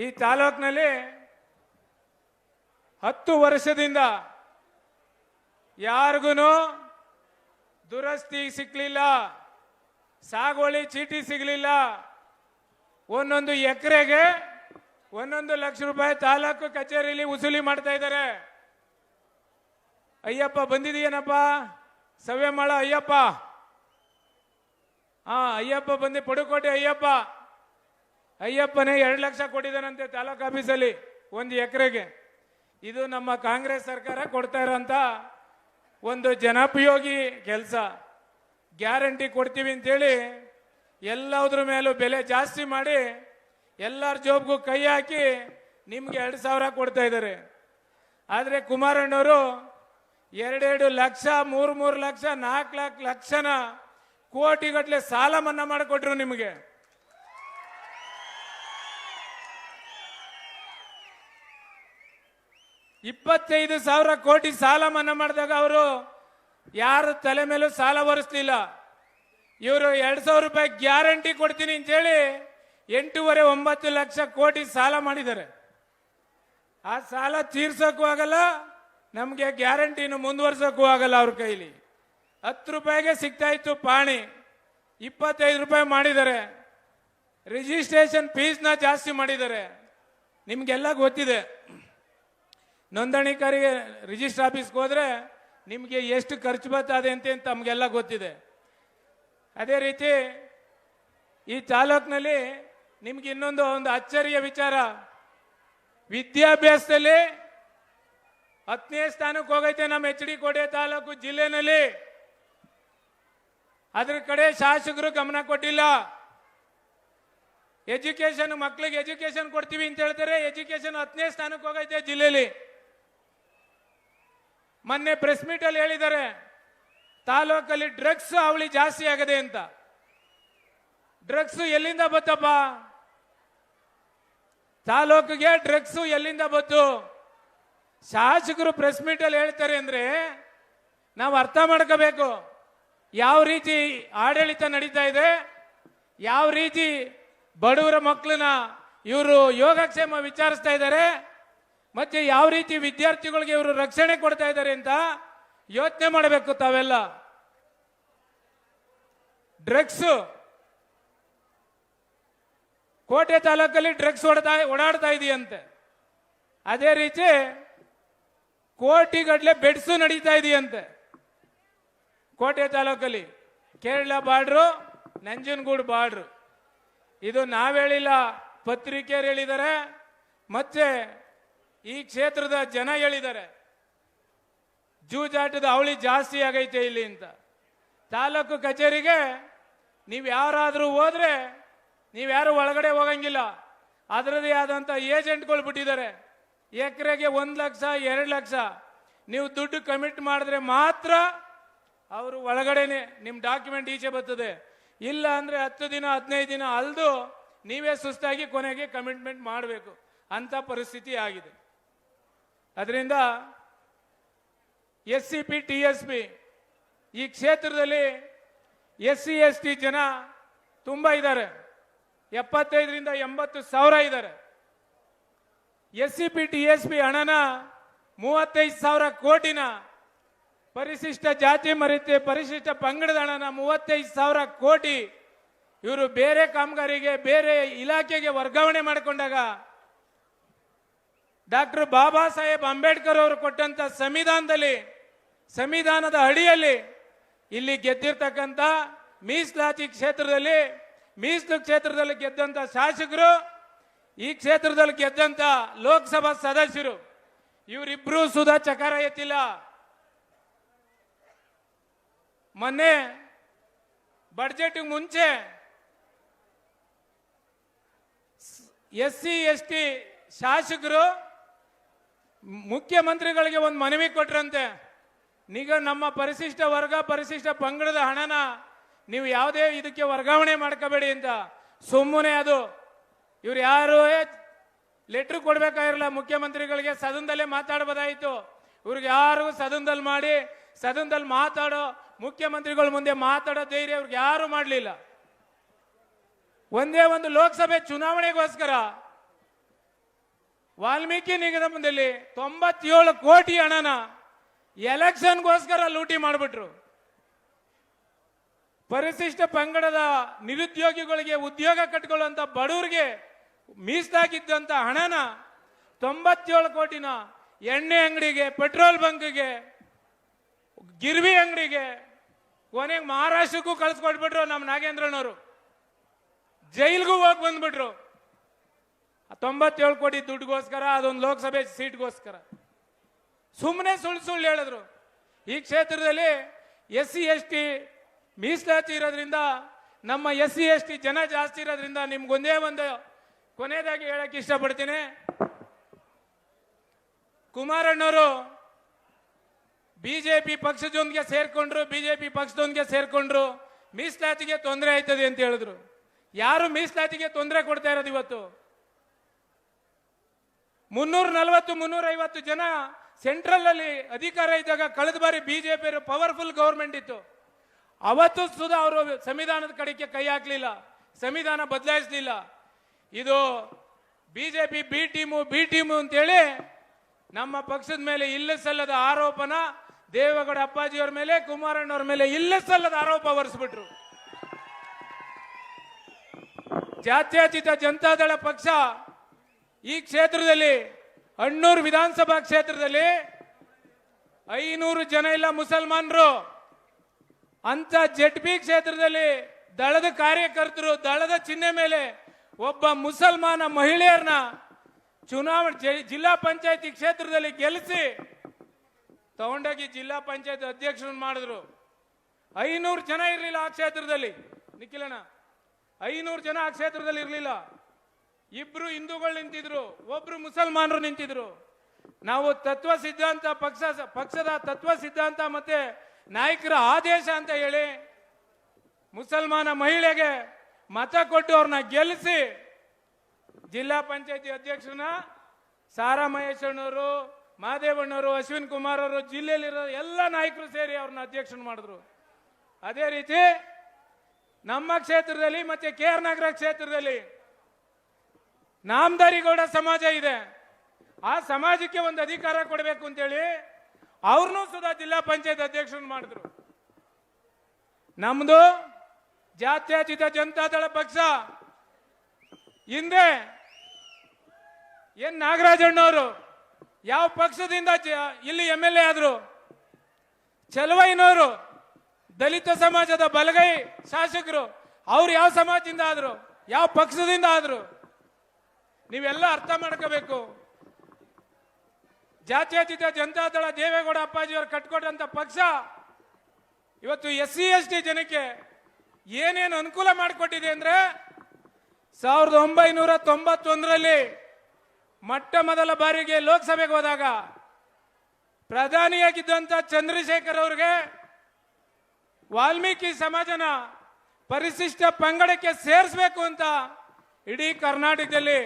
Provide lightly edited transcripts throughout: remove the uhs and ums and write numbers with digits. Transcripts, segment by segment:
ಈ ತಾಲೂಕಿನಲ್ಲಿ 10 ವರ್ಷದಿಂದ ಯಾರಿಗೂ ದುರಸ್ತಿ ಸಿಕ್ಕಲಿಲ್ಲ, ಸಾಗುವಳಿ ಚೀಟಿ ಸಿಗಲಿಲ್ಲ. ಒಂದೊಂದು ಎಕರೆಗೆ 1 ಲಕ್ಷ ರೂಪಾಯಿ ತಾಲೂಕು ಕಚೇರಿಯಲ್ಲಿ ವಸೂಲಿ ಮಾಡ್ತಾ ಇದ್ದಾರೆ. ಅಯ್ಯಪ್ಪ ಬಂದಿದೆಯೇನಪ್ಪ? ಸವ್ಯ ಮಾಡ ಅಯ್ಯಪ್ಪ. ಅಯ್ಯಪ್ಪ ಬಂದು ಪಡುಕೋಟೆ ಅಯ್ಯಪ್ಪನೇ 2 ಲಕ್ಷ ಕೊಟ್ಟಿದ್ದಾನಂತೆ ತಾಲೂಕು ಆಫೀಸಲ್ಲಿ 1 ಎಕರೆಗೆ. ಇದು ನಮ್ಮ ಕಾಂಗ್ರೆಸ್ ಸರ್ಕಾರ ಕೊಡ್ತಾ ಇರೋಂಥ ಒಂದು ಜನೋಪಯೋಗಿ ಕೆಲಸ. ಗ್ಯಾರಂಟಿ ಕೊಡ್ತೀವಿ ಅಂತೇಳಿ ಎಲ್ಲದ್ರ ಮೇಲೂ ಬೆಲೆ ಜಾಸ್ತಿ ಮಾಡಿ ಎಲ್ಲರ ಜೋಬ್ಗೂ ಕೈ ಹಾಕಿ ನಿಮ್ಗೆ 2,000 ಕೊಡ್ತಾ ಇದ್ದಾರೆ. ಆದರೆ ಕುಮಾರಣ್ಣವರು 2 ಲಕ್ಷ 3 ಲಕ್ಷ 4 ಲಕ್ಷನ ಕೋಟಿಗಟ್ಟಲೆ ಸಾಲ ಮನ್ನಾ ಮಾಡಿಕೊಟ್ರು ನಿಮಗೆ. $25,000 ಕೋಟಿ ಸಾಲ ಮನ್ನಾ ಮಾಡಿದಾಗ ಅವರು ಯಾರ ತಲೆ ಮೇಲೂ ಸಾಲ ಹೊರಿಸ್ಲಿಲ್ಲ. ಇವರು 2,000 ರೂಪಾಯಿ ಗ್ಯಾರಂಟಿ ಕೊಡ್ತೀನಿ ಅಂತೇಳಿ 8.5-9 ಲಕ್ಷ ಕೋಟಿ ಸಾಲ ಮಾಡಿದ್ದಾರೆ. ಆ ಸಾಲ ತೀರ್ಸೋಕ್ಕೂ ಆಗಲ್ಲ, ನಮಗೆ ಗ್ಯಾರಂಟಿನ ಮುಂದುವರ್ಸೋಕ್ಕೂ ಆಗಲ್ಲ. ಅವ್ರ ಕೈಲಿ 10 ರೂಪಾಯಿಗೆ ಸಿಗ್ತಾ ಇತ್ತು ಪಾಣಿ, 25 ರೂಪಾಯಿ ಮಾಡಿದ್ದಾರೆ. ರಿಜಿಸ್ಟ್ರೇಷನ್ ಫೀಸ್ನ ಜಾಸ್ತಿ ಮಾಡಿದ್ದಾರೆ. ನಿಮ್ಗೆಲ್ಲ ಗೊತ್ತಿದೆ. ನೋಂದಣಿಕಾರಿಗೆ ರಿಜಿಸ್ಟರ್ ಆಫೀಸ್ಗೆ ಹೋದ್ರೆ ನಿಮಗೆ ಎಷ್ಟು ಖರ್ಚು ಬರ್ತದೆ ಅಂತ ತಮಗೆಲ್ಲ ಗೊತ್ತಿದೆ. ಅದೇ ರೀತಿ ಈ ತಾಲೂಕಿನಲ್ಲಿ ನಿಮ್ಗೆ ಇನ್ನೊಂದು ಅಚ್ಚರಿಯ ವಿಚಾರ, ವಿದ್ಯಾಭ್ಯಾಸದಲ್ಲಿ 10ನೇ ಸ್ಥಾನಕ್ಕೆ ಹೋಗೈತೆ ನಮ್ಮ HD ಕೋಟೆ ತಾಲೂಕು ಜಿಲ್ಲೆನಲ್ಲಿ. ಅದ್ರ ಕಡೆ ಶಾಸಕರು ಗಮನ ಕೊಟ್ಟಿಲ್ಲ. ಎಜುಕೇಶನ್, ಮಕ್ಕಳಿಗೆ ಎಜುಕೇಶನ್ ಕೊಡ್ತೀವಿ ಅಂತ ಹೇಳ್ತಾರೆ. ಎಜುಕೇಶನ್ 10ನೇ ಸ್ಥಾನಕ್ಕೆ ಹೋಗೈತೆ ಜಿಲ್ಲೆಯಲ್ಲಿ. ಮೊನ್ನೆ ಪ್ರೆಸ್ ಮೀಟ್ ಅಲ್ಲಿ ಹೇಳಿದ್ದಾರೆ ತಾಲೂಕಲ್ಲಿ ಡ್ರಗ್ಸ್ ಅವಳಿ ಜಾಸ್ತಿ ಆಗದೆ ಅಂತ. ಡ್ರಗ್ಸ್ ಎಲ್ಲಿಂದ ಬತ್ತಪ್ಪ? ತಾಲೂಕಿಗೆ ಡ್ರಗ್ಸ್ ಎಲ್ಲಿಂದ ಬತ್ತು? ಶಾಸಕರು ಪ್ರೆಸ್ ಮೀಟ್ ಅಲ್ಲಿ ಹೇಳ್ತಾರೆ ಅಂದ್ರೆ ನಾವು ಅರ್ಥ ಮಾಡ್ಕೋಬೇಕು. ಯಾವ ರೀತಿ ಆಡಳಿತ ನಡೀತಾ ಇದೆ, ಯಾವ ರೀತಿ ಬಡವರ ಮಕ್ಕಳನ್ನ ಇವರು ಯೋಗಕ್ಷೇಮ ವಿಚಾರಿಸ್ತಾ ಇದ್ದಾರೆ, ಮತ್ತೆ ಯಾವ ರೀತಿ ವಿದ್ಯಾರ್ಥಿಗಳಿಗೆ ಇವರು ರಕ್ಷಣೆ ಕೊಡ್ತಾ ಇದ್ದಾರೆ ಅಂತ ಯೋಚನೆ ಮಾಡಬೇಕು ತಾವೆಲ್ಲ. ಡ್ರಗ್ಸ್ ಕೋಟೆ ತಾಲೂಕಲ್ಲಿ ಡ್ರಗ್ಸ್ ಓಡಾಡ್ತಾ ಇದೆಯಂತೆ. ಅದೇ ರೀತಿ ಕೋಟಿಗಟ್ಟಲೆ ಬೆಡ್ಸು ನಡೀತಾ ಇದೆಯಂತೆ ಕೋಟೆ ತಾಲೂಕಲ್ಲಿ. Kerala border, Nanjangud border. ಇದು ನಾವೇಳಿಲ್ಲ, ಪತ್ರಿಕೆಯರು ಹೇಳಿದ್ದಾರೆ, ಮತ್ತೆ ಈ ಕ್ಷೇತ್ರದ ಜನ ಹೇಳಿದ್ದಾರೆ. ಜೂಜಾಟದ ಅವಳಿ ಜಾಸ್ತಿ ಆಗೈತೆ ಇಲ್ಲಿ ಅಂತ. ತಾಲೂಕು ಕಚೇರಿಗೆ ನೀವು ಯಾರಾದರೂ ಹೋದ್ರೆ ನೀವ್ಯಾರು ಒಳಗಡೆ ಹೋಗಂಗಿಲ್ಲ. ಅದರದೇ ಆದಂಥ ಏಜೆಂಟ್ಗಳು ಬಿಟ್ಟಿದ್ದಾರೆ. ಎಕರೆಗೆ 1 ಲಕ್ಷ 2 ಲಕ್ಷ ನೀವು ದುಡ್ಡು ಕಮಿಟ್ ಮಾಡಿದ್ರೆ ಮಾತ್ರ ಅವರು ಒಳಗಡೆನೆ ನಿಮ್ಮ ಡಾಕ್ಯುಮೆಂಟ್ ಈಚೆ ಬರ್ತದೆ. ಇಲ್ಲ ಅಂದ್ರೆ 10 ದಿನ 15 ದಿನ ಅಲ್ದು ನೀವೇ ಸುಸ್ತಾಗಿ ಕೊನೆಗೆ ಕಮಿಟ್ಮೆಂಟ್ ಮಾಡಬೇಕು ಅಂತ ಪರಿಸ್ಥಿತಿ ಆಗಿದೆ. ಅದರಿಂದ SCP TSP ಈ ಕ್ಷೇತ್ರದಲ್ಲಿ SC ST ಜನ ತುಂಬಾ ಇದ್ದಾರೆ. 75ರಿಂದ 80 ಸಾವಿರ ಇದ್ದಾರೆ. SCP TSP ಹಣನ 35,000 ಕೋಟಿನ, ಪರಿಶಿಷ್ಟ ಜಾತಿ ಮರಿತೆ ಪರಿಶಿಷ್ಟ ಪಂಗಡದ ಹಣನ 35,000 ಕೋಟಿ ಇವರು ಬೇರೆ ಕಾಮಗಾರಿಗೆ ಬೇರೆ ಇಲಾಖೆಗೆ ವರ್ಗಾವಣೆ ಮಾಡಿಕೊಂಡಾಗ ಡಾಕ್ಟರ್ ಬಾಬಾ ಸಾಹೇಬ್ ಅಂಬೇಡ್ಕರ್ ಅವರು ಕೊಟ್ಟಂತ ಸಂವಿಧಾನದ ಅಡಿಯಲ್ಲಿ ಇಲ್ಲಿ ಗೆದ್ದಿರ್ತಕ್ಕಂಥ ಮೀಸಲಾತಿ ಕ್ಷೇತ್ರದಲ್ಲಿ, ಮೀಸಲು ಕ್ಷೇತ್ರದಲ್ಲಿ ಗೆದ್ದಂತ ಶಾಸಕರು, ಈ ಕ್ಷೇತ್ರದಲ್ಲಿ ಗೆದ್ದಂತ ಲೋಕಸಭಾ ಸದಸ್ಯರು, ಇವರಿಬ್ರು ಸುಧಾ ಚಕಾರ ಎತ್ತಿಲ್ಲ. ಮೊನ್ನೆ ಬಡ್ಜೆಟ್ ಮುಂಚೆ SC ST ಶಾಸಕರು ಮುಖ್ಯಮಂತ್ರಿಗಳಿಗೆ ಒಂದು ಮನವಿ ಕೊಟ್ರಂತೆ. ಈಗ ನಮ್ಮ ಪರಿಶಿಷ್ಟ ವರ್ಗ ಪರಿಶಿಷ್ಟ ಪಂಗಡದ ಹಣನ ನೀವು ಯಾವುದೇ ಇದಕ್ಕೆ ವರ್ಗಾವಣೆ ಮಾಡ್ಕೋಬೇಡಿ ಅಂತ. ಸುಮ್ಮನೆ ಅದು ಇವ್ರು ಯಾರು ಲೆಟ್ರ್ ಕೊಡ್ಬೇಕಾಗಿರಲ್ಲ ಮುಖ್ಯಮಂತ್ರಿಗಳಿಗೆ, ಸದನದಲ್ಲೇ ಮಾತಾಡಬಹುದಾಯಿತು. ಇವ್ರಿಗೆ ಯಾರು ಸದನದಲ್ಲಿ ಮಾಡಿ ಸದನದಲ್ಲಿ ಮಾತಾಡೋ ಮುಖ್ಯಮಂತ್ರಿಗಳ ಮುಂದೆ ಮಾತಾಡೋ ಧೈರ್ಯ ಇವ್ರಿಗೆ ಯಾರು ಮಾಡಲಿಲ್ಲ. ಒಂದೇ ಒಂದು ಲೋಕಸಭೆ ಚುನಾವಣೆಗೋಸ್ಕರ ವಾಲ್ಮೀಕಿ ನಿಗಮದಲ್ಲಿ 97 ಕೋಟಿ ಹಣನ ಎಲೆಕ್ಷನ್ಗೋಸ್ಕರ ಲೂಟಿ ಮಾಡಿಬಿಟ್ರು. ಪರಿಶಿಷ್ಟ ಪಂಗಡದ ನಿರುದ್ಯೋಗಿಗಳಿಗೆ ಉದ್ಯೋಗ ಕಟ್ಕೊಳ್ಳುವಂತ ಬಡವರಿಗೆ ಮೀಸಲಾಗಿದ್ದಂತ ಹಣನ 97 ಕೋಟಿನ ಎಣ್ಣೆ ಅಂಗಡಿಗೆ, ಪೆಟ್ರೋಲ್ ಬಂಕ್ಗೆ, ಗಿರ್ವಿ ಅಂಗಡಿಗೆ, ಕೊನೆಗೆ ಮಹಾರಾಷ್ಟ್ರಕ್ಕೂ ಕಳಿಸ್ಕೊಟ್ಬಿಟ್ರು. ನಮ್ಮ ನಾಗೇಂದ್ರನವರು ಜೈಲ್ಗೂ ಹೋಗಿ ಬಂದ್ಬಿಟ್ರು. 97 ಕೋಟಿ ದುಡ್ಡುಗೋಸ್ಕರ, ಅದೊಂದು ಲೋಕಸಭೆ ಸೀಟ್ಗೋಸ್ಕರ ಸುಮ್ಮನೆ ಸುಳ್ಳು ಹೇಳಿದ್ರು. ಈ ಕ್ಷೇತ್ರದಲ್ಲಿ SC/ST ಮೀಸಲಾತಿ ಇರೋದ್ರಿಂದ, ನಮ್ಮ SC/ST ಜನ ಜಾಸ್ತಿ ಇರೋದ್ರಿಂದ ನಿಮ್ಗೊಂದೇ ಒಂದು ಕೊನೆಯದಾಗಿ ಹೇಳಕ್ ಇಷ್ಟಪಡ್ತೀನಿ. ಕುಮಾರಣ್ಣವರು ಬಿಜೆಪಿ ಪಕ್ಷದೊಂದಿಗೆ ಸೇರ್ಕೊಂಡ್ರು, ಮೀಸಲಾತಿಗೆ ತೊಂದರೆ ಆಯ್ತದೆ ಅಂತ ಹೇಳಿದ್ರು. ಯಾರು ಮೀಸಲಾತಿಗೆ ತೊಂದರೆ ಕೊಡ್ತಾ ಇರೋದು? ಇವತ್ತು 340-350 ಜನ ಸೆಂಟ್ರಲ್ ಅಲ್ಲಿ ಅಧಿಕಾರ ಇದ್ದಾಗ, ಕಳೆದ ಬಾರಿ ಬಿಜೆಪಿ ಪವರ್ಫುಲ್ ಗವರ್ಮೆಂಟ್ ಇತ್ತು, ಅವತ್ತು ಸುಧಾ ಅವರು ಸಂವಿಧಾನದ ಕಡೆಗೆ ಕೈ ಹಾಕ್ಲಿಲ್ಲ, ಸಂವಿಧಾನ ಬದಲಾಯಿಸಲಿಲ್ಲ. ಇದು ಬಿಜೆಪಿ ಬಿ ಟೀಮು ಅಂತೇಳಿ ನಮ್ಮ ಪಕ್ಷದ ಮೇಲೆ ಇಲ್ಲ ಸಲ್ಲದ ಆರೋಪನ ದೇವೇಗೌಡ ಅಪ್ಪಾಜಿಯವ್ರ ಮೇಲೆ, ಕುಮಾರಣ್ಣವ್ರ ಮೇಲೆ ಇಲ್ಲ ಸಲ್ಲದ ಆರೋಪ ಹೊರಿಸ್ಬಿಟ್ರು. ಜಾತ್ಯತೀತ ಜನತಾದಳ ಪಕ್ಷ ಈ ಕ್ಷೇತ್ರದಲ್ಲಿ, ಅಣ್ಣೂರು ವಿಧಾನಸಭಾ ಕ್ಷೇತ್ರದಲ್ಲಿ 500 ಜನ ಇಲ್ಲ ಮುಸಲ್ಮಾನರು. ಅಂತ ZP ಕ್ಷೇತ್ರದಲ್ಲಿ ದಳದ ಕಾರ್ಯಕರ್ತರು ದಳದ ಚಿಹ್ನೆ ಮೇಲೆ ಒಬ್ಬ ಮುಸಲ್ಮಾನ ಮಹಿಳೆಯರನ್ನ ಚುನಾವಣೆ ಜಿಲ್ಲಾ ಪಂಚಾಯತಿ ಕ್ಷೇತ್ರದಲ್ಲಿ ಗೆಲ್ಲಿಸಿ ತಗೊಂಡೋಗಿ ಜಿಲ್ಲಾ ಪಂಚಾಯತ್ ಅಧ್ಯಕ್ಷರನ್ನು ಮಾಡಿದ್ರು. 500 ಜನ ಇರಲಿಲ್ಲ ಆ ಕ್ಷೇತ್ರದಲ್ಲಿ. ನಿಖಿಲಣ್ಣ, 500 ಜನ ಆ ಕ್ಷೇತ್ರದಲ್ಲಿ ಇರಲಿಲ್ಲ. 2 ಹಿಂದೂಗಳು ನಿಂತಿದ್ರು, 1 ಮುಸಲ್ಮಾನರು ನಿಂತಿದ್ರು. ನಾವು ತತ್ವ ಸಿದ್ಧಾಂತ, ಪಕ್ಷದ ತತ್ವ ಸಿದ್ಧಾಂತ ಮತ್ತೆ ನಾಯಕರ ಆದೇಶ ಅಂತ ಹೇಳಿ ಮುಸಲ್ಮಾನ ಮಹಿಳೆಗೆ ಮತ ಕೊಟ್ಟು ಅವ್ರನ್ನ ಗೆಲ್ಲಿಸಿ ಜಿಲ್ಲಾ ಪಂಚಾಯತಿ ಅಧ್ಯಕ್ಷರನ್ನ ಸಾರಾ ಮಹೇಶಣ್ಣವರು, ಮಹದೇವಣ್ಣವರು, ಅಶ್ವಿನ್ ಕುಮಾರ್ ಅವರು, ಜಿಲ್ಲೆಯಲ್ಲಿರೋ ಎಲ್ಲ ನಾಯಕರು ಸೇರಿ ಅವ್ರನ್ನ ಅಧ್ಯಕ್ಷನ ಮಾಡಿದ್ರು. ಅದೇ ರೀತಿ ನಮ್ಮ ಕ್ಷೇತ್ರದಲ್ಲಿ ಮತ್ತೆ KR ನಗರ ಕ್ಷೇತ್ರದಲ್ಲಿ ನಾಮದಾರಿಗೌಡ ಸಮಾಜ ಇದೆ. ಆ ಸಮಾಜಕ್ಕೆ ಒಂದು ಅಧಿಕಾರ ಕೊಡಬೇಕು ಅಂತೇಳಿ ಅವ್ರನ್ನೂ ಸುಧಾ ಜಿಲ್ಲಾ ಪಂಚಾಯತ್ ಅಧ್ಯಕ್ಷರನ್ನು ಮಾಡಿದ್ರು. ನಮ್ದು ಜಾತ್ಯತೀತ ಜನತಾದಳ ಪಕ್ಷ ಹಿಂದೆ ನಾಗರಾಜಣ್ಣವರು ಯಾವ ಪಕ್ಷದಿಂದ ಇಲ್ಲಿ MLA ಆದ್ರು? ಚಲುವೈನವರು ದಲಿತ ಸಮಾಜದ ಬಲಗೈ ಶಾಸಕರು, ಅವ್ರು ಯಾವ ಸಮಾಜದಿಂದ ಆದ್ರು? ಯಾವ ಪಕ್ಷದಿಂದ ಆದ್ರು? ನೀವೆಲ್ಲ ಅರ್ಥ ಮಾಡ್ಕೋಬೇಕು. ಜಾತ್ಯತೀತ ಜನತಾದಳ ದೇವೇಗೌಡ ಅಪ್ಪಾಜಿಯವರು ಕಟ್ಕೊಟ್ಟಂತ ಪಕ್ಷ ಇವತ್ತು SC/ST ಜನಕ್ಕೆ ಏನೇನು ಅನುಕೂಲ ಮಾಡಿಕೊಟ್ಟಿದೆ ಅಂದ್ರೆ, 1991ರಲ್ಲಿ ಮೊಟ್ಟ ಮೊದಲ ಬಾರಿಗೆ ಲೋಕಸಭೆಗೆ ಹೋದಾಗ ಪ್ರಧಾನಿಯಾಗಿದ್ದಂತ ಚಂದ್ರಶೇಖರ್ ಅವರಿಗೆ ವಾಲ್ಮೀಕಿ ಸಮಾಜನ ಪರಿಶಿಷ್ಟ ಪಂಗಡಕ್ಕೆ ಸೇರಿಸಬೇಕು ಅಂತ ಇಡೀ ಕರ್ನಾಟಕದಲ್ಲಿ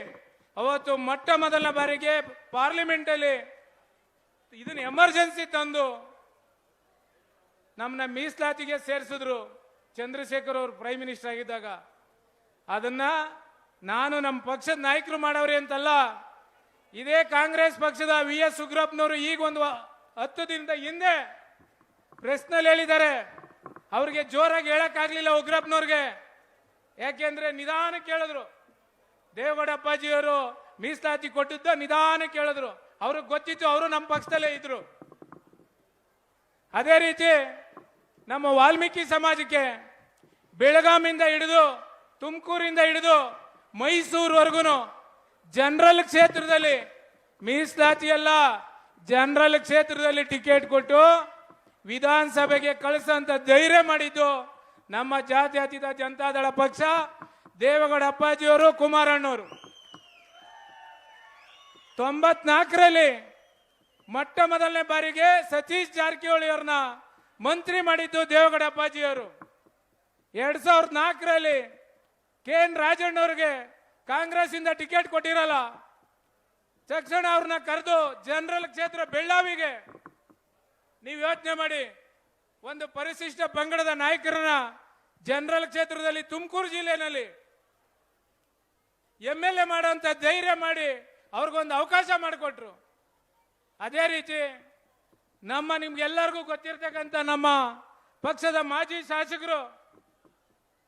ಅವತ್ತು ಮೊಟ್ಟ ಮೊದಲ ಬಾರಿಗೆ ಪಾರ್ಲಿಮೆಂಟ್ ಅಲ್ಲಿ ಇದನ್ನ ಎಮರ್ಜೆನ್ಸಿ ತಂದು ನಮ್ಮನ್ನ ಮೀಸಲಾತಿಗೆ ಸೇರಿಸಿದ್ರು. ಚಂದ್ರಶೇಖರ್ ಅವರು ಪ್ರೈಮ್ ಮಿನಿಸ್ಟರ್ ಆಗಿದ್ದಾಗ ಅದನ್ನ ನಾನು ನಮ್ಮ ಪಕ್ಷದ ನಾಯಕರು ಮಾಡವ್ರಿ ಅಂತಲ್ಲ, ಇದೇ ಕಾಂಗ್ರೆಸ್ ಪಕ್ಷದ VS ಉಗ್ರಪ್ಪನವರು ಈಗ ಒಂದು 10 ದಿನದ ಹಿಂದೆ ಪ್ರೆಸ್ನಲ್ಲಿ ಹೇಳಿದ್ದಾರೆ. ಅವ್ರಿಗೆ ಜೋರಾಗಿ ಹೇಳಕ್ಕಾಗ್ಲಿಲ್ಲ ಉಗ್ರಪ್ಪನವ್ರಿಗೆ, ಯಾಕೆಂದ್ರೆ ನಿಧಾನ ಕೇಳಿದ್ರು. ದೇವೇಗೌಡ ಅಪ್ಪಾಜಿಯವರು ಮೀಸಲಾತಿ ಕೊಟ್ಟಿದ್ದ ನಿಧಾನ ಕೇಳಿದ್ರು. ಅವ್ರಿಗೆ ಗೊತ್ತಿತ್ತು, ಅವರು ನಮ್ಮ ಪಕ್ಷದಲ್ಲೇ ಇದ್ರು. ಅದೇ ರೀತಿ ನಮ್ಮ ವಾಲ್ಮೀಕಿ ಸಮಾಜಕ್ಕೆ ಬೆಳಗಾಮಿಂದ ಹಿಡಿದು ತುಮಕೂರಿಂದ ಹಿಡಿದು ಮೈಸೂರುವರೆಗೂ ಜನರಲ್ ಕ್ಷೇತ್ರದಲ್ಲಿ ಮೀಸಲಾತಿ ಅಲ್ಲ, ಜನರಲ್ ಕ್ಷೇತ್ರದಲ್ಲಿ ಟಿಕೆಟ್ ಕೊಟ್ಟು ವಿಧಾನಸಭೆಗೆ ಕಳಿಸಂತ ಧೈರ್ಯ ಮಾಡಿದ್ದು ನಮ್ಮ ಜಾತ್ಯತೀತ ಜನತಾದಳ ಪಕ್ಷ, ದೇವೇಗೌಡ ಅಪ್ಪಾಜಿಯವರು, ಕುಮಾರಣ್ಣವರು. 94ರಲ್ಲಿ ಮೊಟ್ಟ ಮೊದಲನೇ ಬಾರಿಗೆ ಸತೀಶ್ ಜಾರಕಿಹೊಳಿ ಅವ್ರನ್ನ ಮಂತ್ರಿ ಮಾಡಿದ್ದು ದೇವೇಗೌಡ ಅಪ್ಪಾಜಿಯವರು. 2004ರಲ್ಲಿ KN ರಾಜಣ್ಣವ್ರಿಗೆ ಕಾಂಗ್ರೆಸ್ ಇಂದ ಟಿಕೆಟ್ ಕೊಟ್ಟಿರಲ್ಲ, ತಕ್ಷಣ ಅವ್ರನ್ನ ಕರೆದು ಜನರಲ್ ಕ್ಷೇತ್ರ ಬೆಳ್ಳಾವಿಗೆ, ನೀವು ಯೋಚನೆ ಮಾಡಿ, ಒಂದು ಪರಿಶಿಷ್ಟ ಪಂಗಡದ ನಾಯಕರನ್ನ ಜನರಲ್ ಕ್ಷೇತ್ರದಲ್ಲಿ ತುಮಕೂರು ಜಿಲ್ಲೆನಲ್ಲಿ MLA ಮಾಡುವಂತ ಧೈರ್ಯ ಮಾಡಿ ಅವ್ರಿಗೊಂದು ಅವಕಾಶ ಮಾಡಿಕೊಟ್ರು. ಅದೇ ರೀತಿ ನಿಮ್ಗೆಲ್ಲರಿಗೂ ಗೊತ್ತಿರ್ತಕ್ಕಂಥ ನಮ್ಮ ಪಕ್ಷದ ಮಾಜಿ ಶಾಸಕರು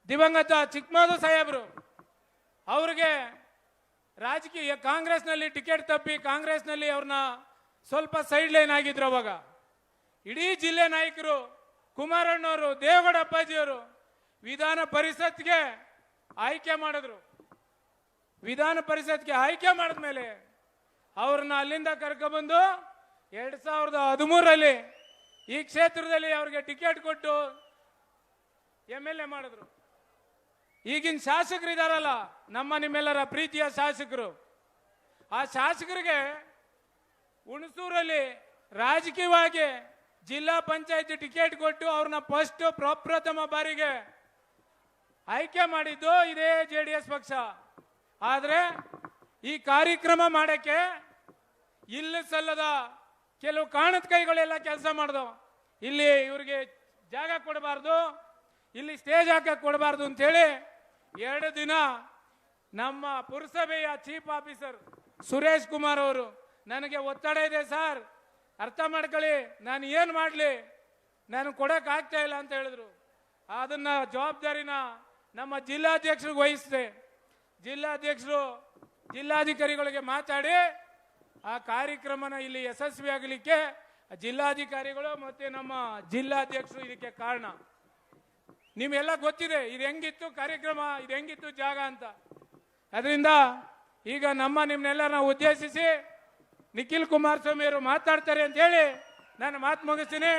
ದಿವಂಗತ ಚಿಕ್ಕಮಾದು ಸಾಹೇಬರು, ಅವ್ರಿಗೆ ರಾಜಕೀಯ ಕಾಂಗ್ರೆಸ್ನಲ್ಲಿ ಟಿಕೆಟ್ ತಪ್ಪಿ ಕಾಂಗ್ರೆಸ್ನಲ್ಲಿ ಅವ್ರನ್ನ ಸ್ವಲ್ಪ ಸೈಡ್ ಲೈನ್ ಆಗಿದ್ರು. ಅವಾಗ ಇಡೀ ಜಿಲ್ಲೆ ನಾಯಕರು ಕುಮಾರಣ್ಣವರು, ದೇವೇಗೌಡ ಅಪ್ಪಾಜಿಯವರು ವಿಧಾನ ಪರಿಷತ್ಗೆ ಆಯ್ಕೆ ಮಾಡಿದ್ರು. ವಿಧಾನ ಪರಿಷತ್ಗೆ ಆಯ್ಕೆ ಮಾಡಿದ್ಮೇಲೆ ಅವ್ರನ್ನ ಅಲ್ಲಿಂದ ಕರ್ಕೊಬಂದು 2013ರಲ್ಲಿ ಈ ಕ್ಷೇತ್ರದಲ್ಲಿ ಅವ್ರಿಗೆ ಟಿಕೆಟ್ ಕೊಟ್ಟು MLA ಮಾಡಿದ್ರು. ಈಗಿನ ಶಾಸಕರು ಇದಾರಲ್ಲ, ನಿಮ್ಮೆಲ್ಲರ ಪ್ರೀತಿಯ ಶಾಸಕರು, ಆ ಶಾಸಕರಿಗೆ ಹುಣಸೂರಲ್ಲಿ ರಾಜಕೀಯವಾಗಿ ಜಿಲ್ಲಾ ಪಂಚಾಯತಿ ಟಿಕೆಟ್ ಕೊಟ್ಟು ಅವ್ರನ್ನ ಫಸ್ಟ್ ಪ್ರಪ್ರಥಮ ಬಾರಿಗೆ ಆಯ್ಕೆ ಮಾಡಿದ್ದು ಇದೇ JDS ಪಕ್ಷ. ಆದರೆ ಈ ಕಾರ್ಯಕ್ರಮ ಮಾಡಕ್ಕೆ ಇಲ್ಲಿ ಸಲ್ಲದ ಕೆಲವು ಕಾಣದ ಕೈಗಳೆಲ್ಲ ಕೆಲಸ ಮಾಡ್ದವು. ಇಲ್ಲಿ ಇವ್ರಿಗೆ ಜಾಗ ಕೊಡಬಾರ್ದು, ಇಲ್ಲಿ ಸ್ಟೇಜ್ ಹಾಕಕ್ಕೆ ಕೊಡಬಾರ್ದು ಅಂತೇಳಿ 2 ದಿನ ನಮ್ಮ ಪುರಸಭೆಯ ಚೀಫ್ ಆಫೀಸರ್ ಸುರೇಶ್ ಕುಮಾರ್ ಅವರು ನನಗೆ ಒತ್ತಡ ಇದೆ ಸರ್, ಅರ್ಥ ಮಾಡ್ಕೊಳ್ಳಿ, ನಾನು ಏನು ಮಾಡಲಿ, ನಾನು ಕೊಡಕ್ಕೆ ಆಗ್ತಾ ಇಲ್ಲ ಅಂತ ಹೇಳಿದ್ರು. ಅದನ್ನ ಜವಾಬ್ದಾರಿನ ನಮ್ಮ ಜಿಲ್ಲಾಧ್ಯಕ್ಷರಿಗೆ ವಹಿಸಿದೆ. ಜಿಲ್ಲಾಧ್ಯಕ್ಷರು ಜಿಲ್ಲಾಧಿಕಾರಿಗಳಿಗೆ ಮಾತಾಡಿ ಆ ಕಾರ್ಯಕ್ರಮನ ಇಲ್ಲಿ ಯಶಸ್ವಿ ಆಗಲಿಕ್ಕೆ ಜಿಲ್ಲಾಧಿಕಾರಿಗಳು ಮತ್ತೆ ನಮ್ಮ ಜಿಲ್ಲಾಧ್ಯಕ್ಷರು ಇದಕ್ಕೆ ಕಾರಣ. ನಿಮ್ಗೆಲ್ಲ ಗೊತ್ತಿದೆ ಇದು ಹೆಂಗಿತ್ತು ಕಾರ್ಯಕ್ರಮ, ಇದು ಹೆಂಗಿತ್ತು ಜಾಗ ಅಂತ. ಅದರಿಂದ ಈಗ ನಿಮ್ಮನ್ನೆಲ್ಲರನ್ನ ಉದ್ದೇಶಿಸಿ ನಿಖಿಲ್ ಕುಮಾರಸ್ವಾಮಿ ಅವರು ಮಾತಾಡ್ತಾರೆ ಅಂತ ಹೇಳಿ ನಾನು ಮಾತು ಮುಗಿಸ್ತೀನಿ.